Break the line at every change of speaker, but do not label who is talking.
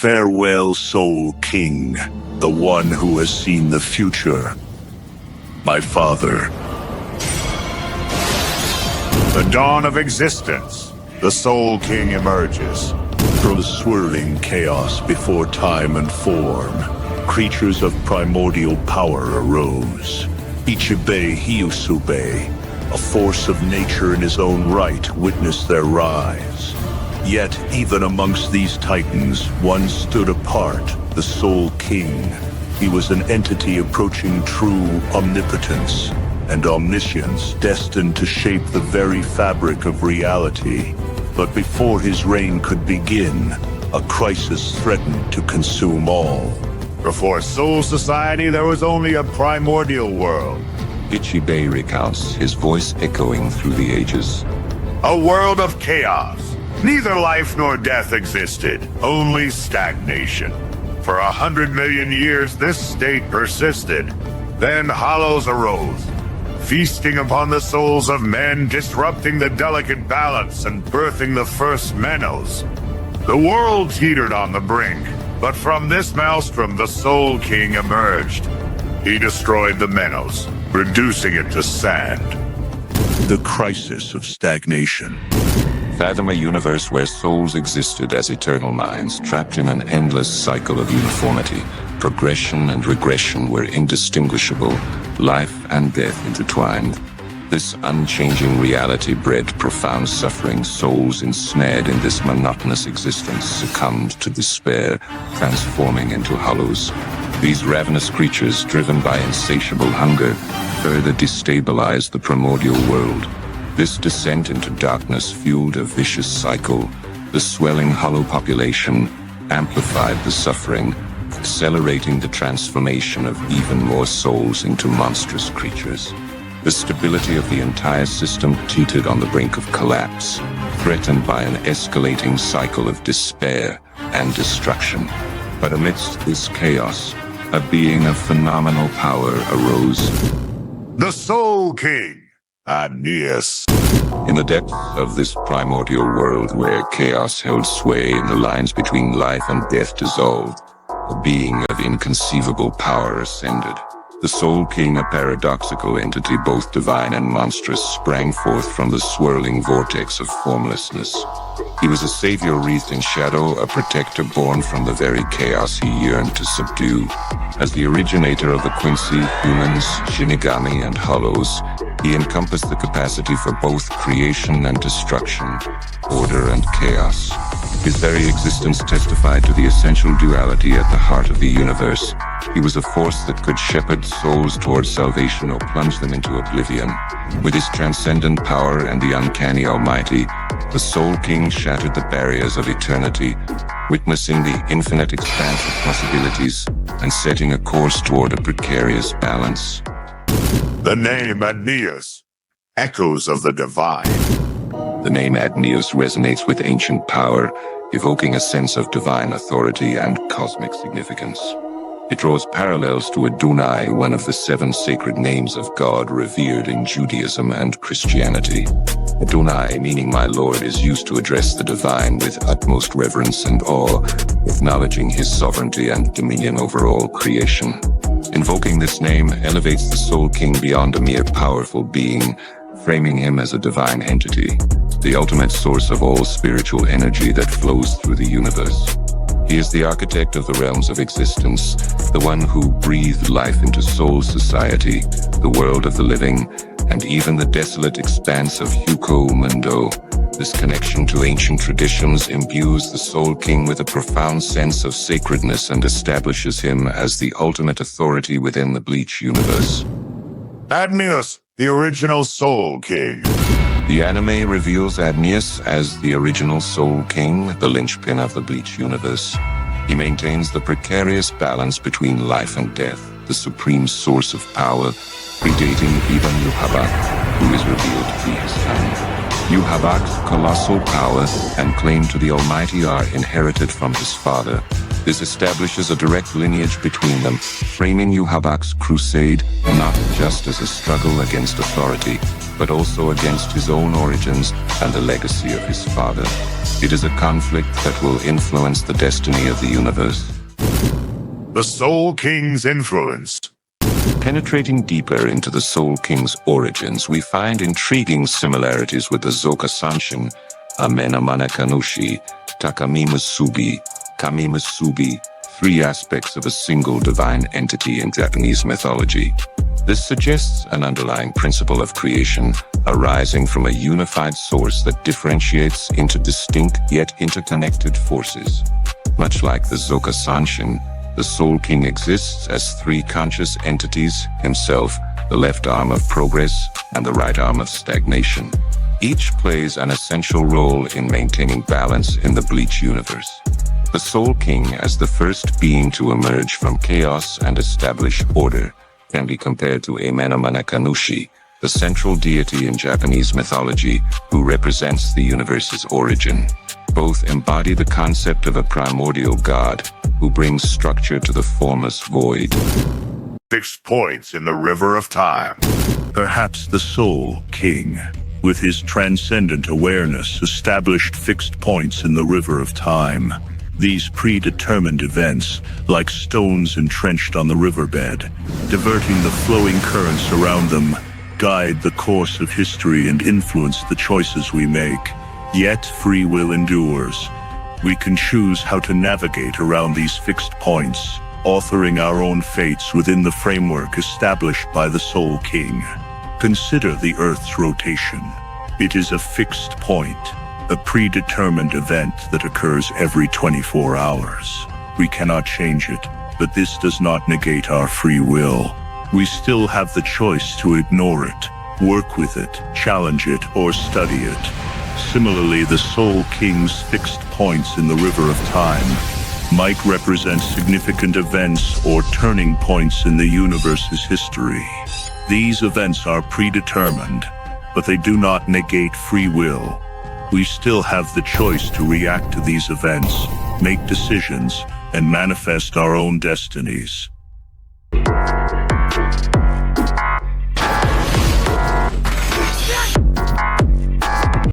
Farewell, Soul King, the one who has seen the future. My father.
The dawn of existence. The Soul King emerges.
From the swirling chaos before time and form, creatures of primordial power arose. Ichibei Hyusube, a force of nature in his own right, witnessed their rise. Yet, even amongst these titans, one stood apart, the Soul King. He was an entity approaching true omnipotence and omniscience, destined to shape the very fabric of reality. But before his reign could begin, a crisis threatened to consume all.
Before Soul Society, there was only a primordial world.
Ichibei recounts, his voice echoing through the ages.
A world of chaos. Neither life nor death existed, only stagnation. For 100 million years, this state persisted. Then hollows arose, feasting upon the souls of men, disrupting the delicate balance and birthing the first Menos. The world teetered on the brink, but from this maelstrom the Soul King emerged. He destroyed the Menos, reducing it to sand.
The crisis of stagnation.
Fathom a universe where souls existed as eternal minds, trapped in an endless cycle of uniformity. Progression and regression were indistinguishable, life and death intertwined. This unchanging reality bred profound suffering. Souls ensnared in this monotonous existence succumbed to despair, transforming into hollows. These ravenous creatures, driven by insatiable hunger, further destabilized the primordial world. This descent into darkness fueled a vicious cycle. The swelling hollow population amplified the suffering, accelerating the transformation of even more souls into monstrous creatures. The stability of the entire system teetered on the brink of collapse, threatened by an escalating cycle of despair and destruction. But amidst this chaos, a being of phenomenal power arose.
The Soul King, Adnyeus.
In the depths of this primordial world where chaos held sway and the lines between life and death dissolved, a being of inconceivable power ascended. The Soul King, a paradoxical entity both divine and monstrous, sprang forth from the swirling vortex of formlessness. He was a savior wreathed in shadow, a protector born from the very chaos he yearned to subdue. As the originator of the Quincy, humans, Shinigami, and hollows, he encompassed the capacity for both creation and destruction, order and chaos. His very existence testified to the essential duality at the heart of the universe. He was a force that could shepherd souls towards salvation or plunge them into oblivion. With his transcendent power and the uncanny almighty, the Soul King shattered the barriers of eternity, witnessing the infinite expanse of possibilities and setting a course toward a precarious balance.
The name Adnyeus, echoes of the divine.
The name Adnyeus resonates with ancient power, evoking a sense of divine authority and cosmic significance. It draws parallels to Adonai, one of the 7 sacred names of God revered in Judaism and Christianity. Adonai, meaning my Lord, is used to address the divine with utmost reverence and awe, acknowledging his sovereignty and dominion over all creation. Invoking this name elevates the Soul King beyond a mere powerful being, framing him as a divine entity, the ultimate source of all spiritual energy that flows through the universe. He is the architect of the realms of existence, the one who breathed life into Soul Society, the world of the living, and even the desolate expanse of Yhwach. This connection to ancient traditions imbues the Soul King with a profound sense of sacredness and establishes him as the ultimate authority within the Bleach universe.
Adnyeus, the original Soul King.
The anime reveals Adnyeus as the original Soul King, the linchpin of the Bleach universe. He maintains the precarious balance between life and death, the supreme source of power, predating even Yhwach, who is revealed to be his son. Yhwach's colossal power and claim to the Almighty are inherited from his father. This establishes a direct lineage between them, framing Yhwach's crusade not just as a struggle against authority, but also against his own origins and the legacy of his father. It is a conflict that will influence the destiny of the universe.
The Soul King's influence.
Penetrating deeper into the Soul King's origins, we find intriguing similarities with the Zoka-sanshin, Amenamana-kanushi, Takamimasubi, Kamimasubi, three aspects of a single divine entity in Japanese mythology. This suggests an underlying principle of creation, arising from a unified source that differentiates into distinct yet interconnected forces. Much like the Zoka-sanshin, the Soul King exists as three conscious entities: himself, the left arm of progress, and the right arm of stagnation. Each plays an essential role in maintaining balance in the Bleach universe. The Soul King, as the first being to emerge from chaos and establish order, can be compared to Amenamana-kanushi, the central deity in Japanese mythology, who represents the universe's origin. Both embody the concept of a primordial god, who brings structure to the formless void.
6 points in the river of time.
Perhaps the Soul King, with his transcendent awareness, established fixed points in the river of time. These predetermined events, like stones entrenched on the riverbed, diverting the flowing currents around them, guide the course of history and influence the choices we make. Yet free will endures. We can choose how to navigate around these fixed points, authoring our own fates within the framework established by the Soul King. Consider the Earth's rotation. It is a fixed point, a predetermined event that occurs every 24 hours. We cannot change it, but this does not negate our free will. We still have the choice to ignore it, work with it, challenge it, or study it. Similarly, the Soul King's fixed points in the river of time might represent significant events or turning points in the universe's history. These events are predetermined, but they do not negate free will. We still have the choice to react to these events, make decisions, and manifest our own destinies.